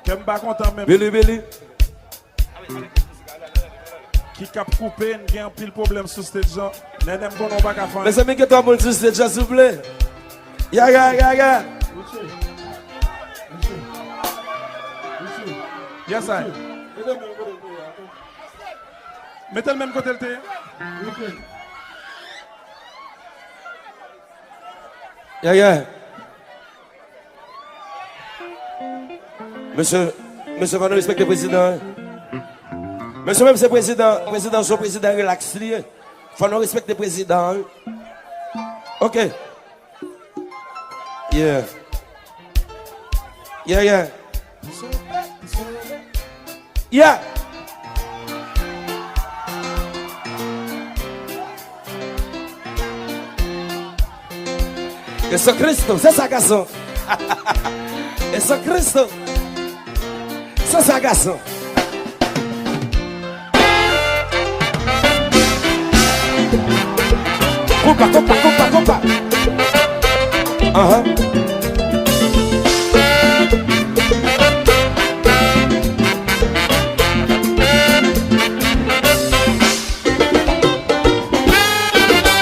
Qui est pas content même. Billy. Qui cap coupé, il y a un pile problème sur ce gens. N'aime qu'on n'a pas qu'à faire. Mes amis, que toi, mon sur stage, s'il vous plaît. Ya. Yes, I. Mettez le même côté le thé. Ya. Monsieur, va nous respecter le président. Monsieur, même c'est président, son président relax. Faut nous respecter le président. Ok. Yeah. Yeah. Eso Cristo, c'est ça garçon. Eso Cristo. C'est ça garçon. Compa.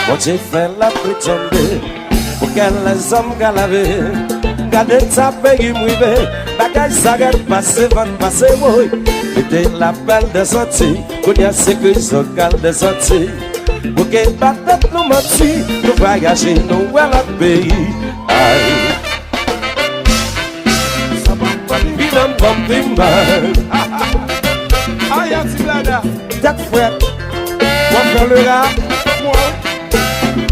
Bon, j'ai fait la prétendue pour qu'elle les hommes galavé. Gardez ta pays mouillée, bagage s'arrête, passer, vente, passer, oui. Mettez la belle des sorties, qu'on y a sécurité locale des sorties. Pour qu'elle batte nous mentir, nous voyager, nous à la pays. Aïe. Aïe, Antiblada. Tête frère, on va faire le rat.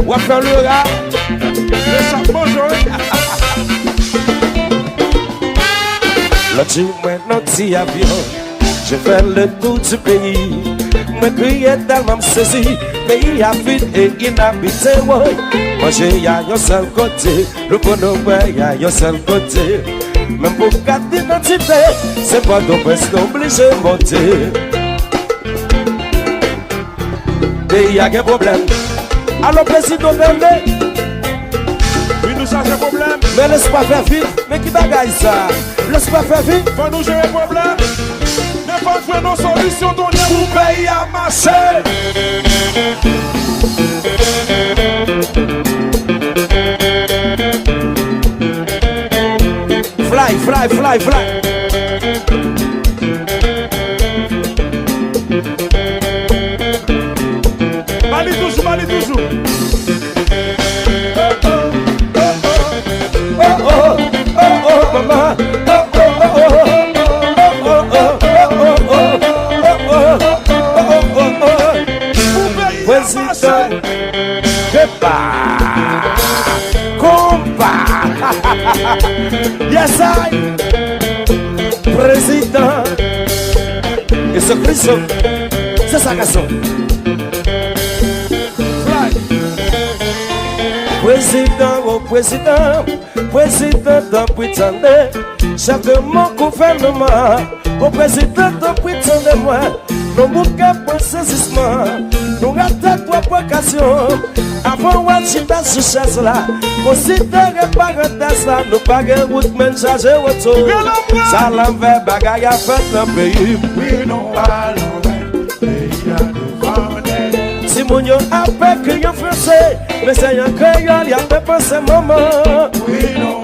On va faire le rat. Le chapeau jaune. L'autre jour, notre petit avion, j'ai fait le tour du pays. Me criais tellement me saisi, pays a vide et inhabité. Manger y'a un seul côté, le bonheur y'a un seul côté. Même pour quatre d'identité, c'est pas ton presque obligé de monter. Et y'a un problème. Alors, président Bernard. Oui, nous cherchons problème. Mais laisse-moi faire vivre. Mais qui bagaille ça? Laisse-moi faire vivre. Faut nous gérer problème. Ne pas trouver nos solutions dont nous pays à marcher. Fly. Mali toujours. Oh, maman. Président, compa. Yes, I. Président. Et ce Christ, c'est sa garçon. Président d'un prétendant, chef de mon gouvernement, au président d'un prétendant, moi, nous bouquets pour saisissement, nous ratons trois vocations, avant Wachita sur chaise là, considérez pas un test là, nous pas de route, mais chargé retour, ça l'envers bagaille à faire dans le pays. Oui, non, pas Si mon yo appelle crayon français, mais c'est un crayon, il a fait penser maman. Oui, non,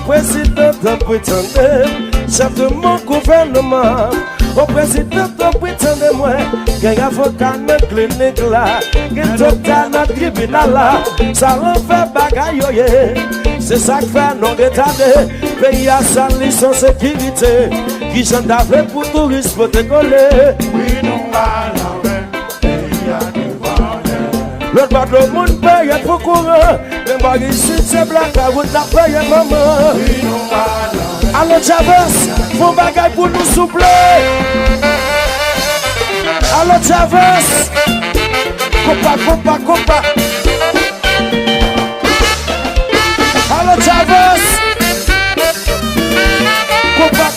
président d'un prétendant, chef de mon gouvernement. Au président d'un prétendant, moi, qu'il y a un avocat dans la clinique là, qu'il y a un docteur dans le tribunal là, ça refait bagaille, c'est ça qui fait non retardé, pays à sa licence sécurité, qui j'en avais pour touristes pour te coller. Oui, non, le bas de monde paye pour courir, mais moi ici c'est black, la route la paye maman. Alors Chavez, faut bagaille pour nous souffler. Alors Chavez, compa. Alors Chavez, compa.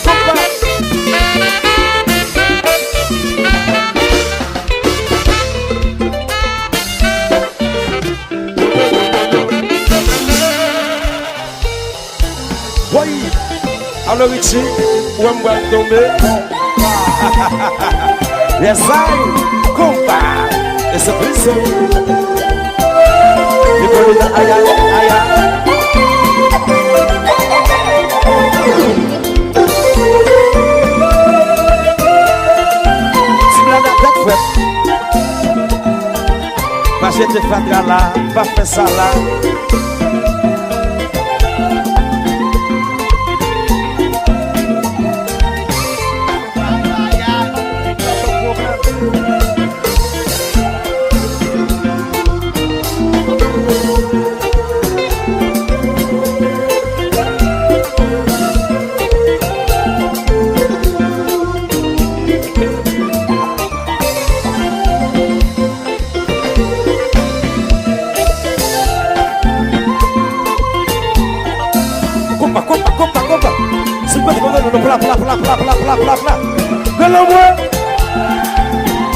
Alors Richie, où on va tomber? Yes, I compa. Et c'est plus ça. Les collègues, aïe, aïe, aïe. Si la date faite, pas jeter fatra là, pas faire ça là.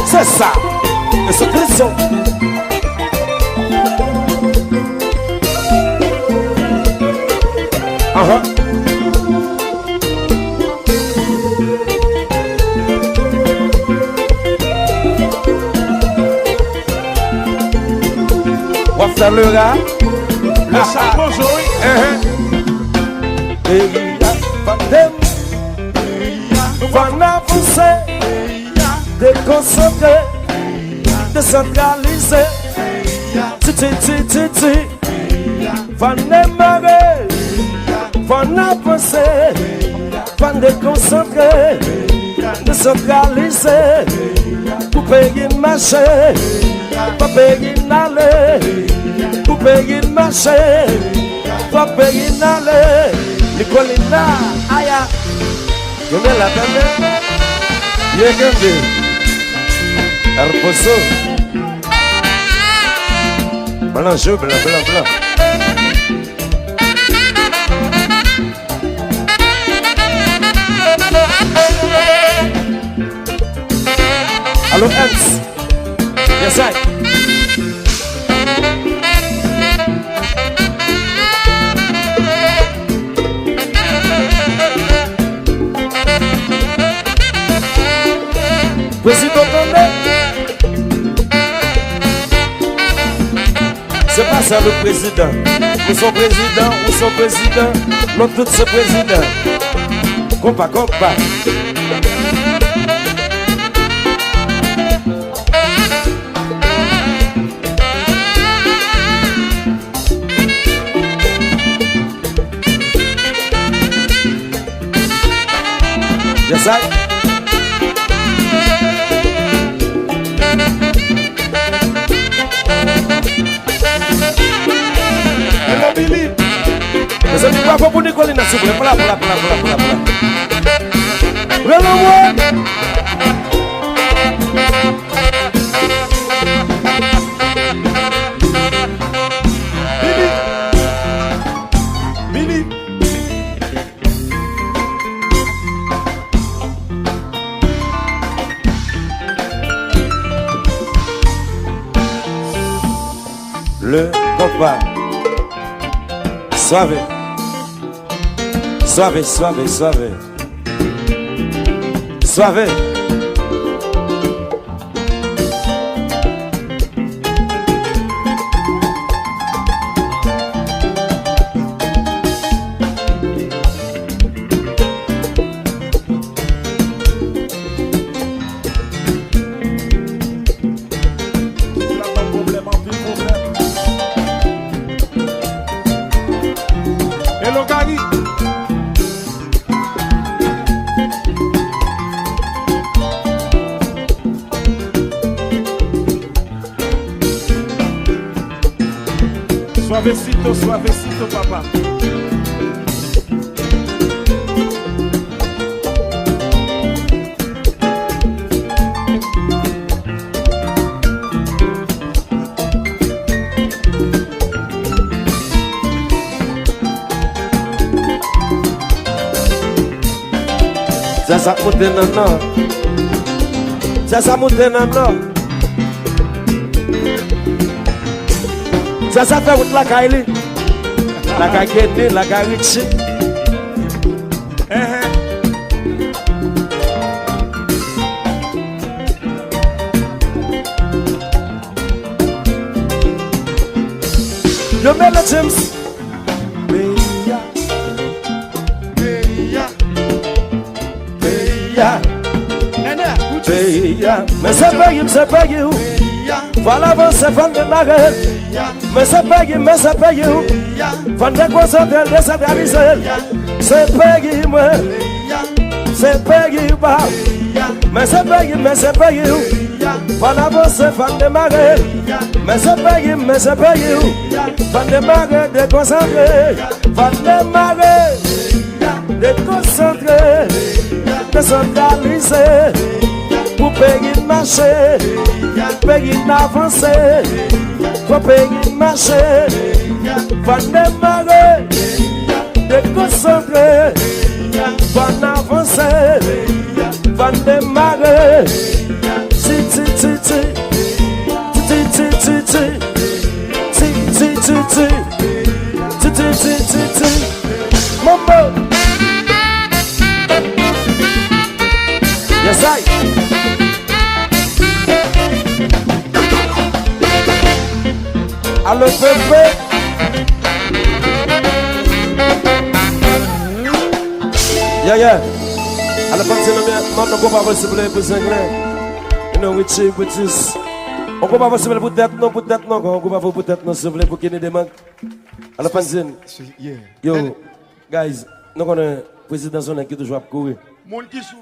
C'est ça. Et c'est Christian. On va faire le rat. Le chapeau jaune. Van avancer, déconcentrer, décentraliser. Van démarrer, van avancer, van déconcentrer, décentraliser. Pour payer le marché, pour payer l'aller, pour payer le marché, pour payer l'aller. Nicolina, aya. Yo me la tanda. Yegembe. Arposo. Blanc, blanc, blanc, blanc. Allô, Ernst. Yes, I. Président c'est pas ça le président. Nous sommes président, nous sommes président. Nous tous sommes présidents. Compa, compa. Yes, I. Você me vai para o Nicolino na sua. Plá. Billy. Le compas. Suave. Suavecito, papá. Sasa mutenano. Sasa fait route la Kylie. La Kylie, la Richie. Yo Mel James. Beya, beya, beya. Nene, Beya, mais c'est pas you, beya, voilà vous c'est fan de marée. beya, Mais c'est pas you, beya, fan de quoi ça de décentraliser. C'est pas you, moi, beya, c'est pas you, bah. beya, Mais c'est pas you, beya, voilà vous c'est fan de marée. Mais c'est pas you, fan de marée déconcentré. Fan de marée déconcentré, décentralisé. Pour payer le marché, payer l'avancer, faut payer le marché, va démarrer, déconcentrer, va avancer, va démarrer, ti ti ti ti, ti ti ti ti, ti ti ti ti, ti ti ti ti ti, Mambo. Yes, I. Allo Pepe. Yeah. Allo continue, man, on va pas possible pour anglais. You know which is. On va pas possible pour tête non, on va pas pour tête non, s'il vous plaît, pour qu'il y ait des manques. Allo continue. yeah. Yo, guys, nous connaissons président son qui toujours à courir. Mon qui sou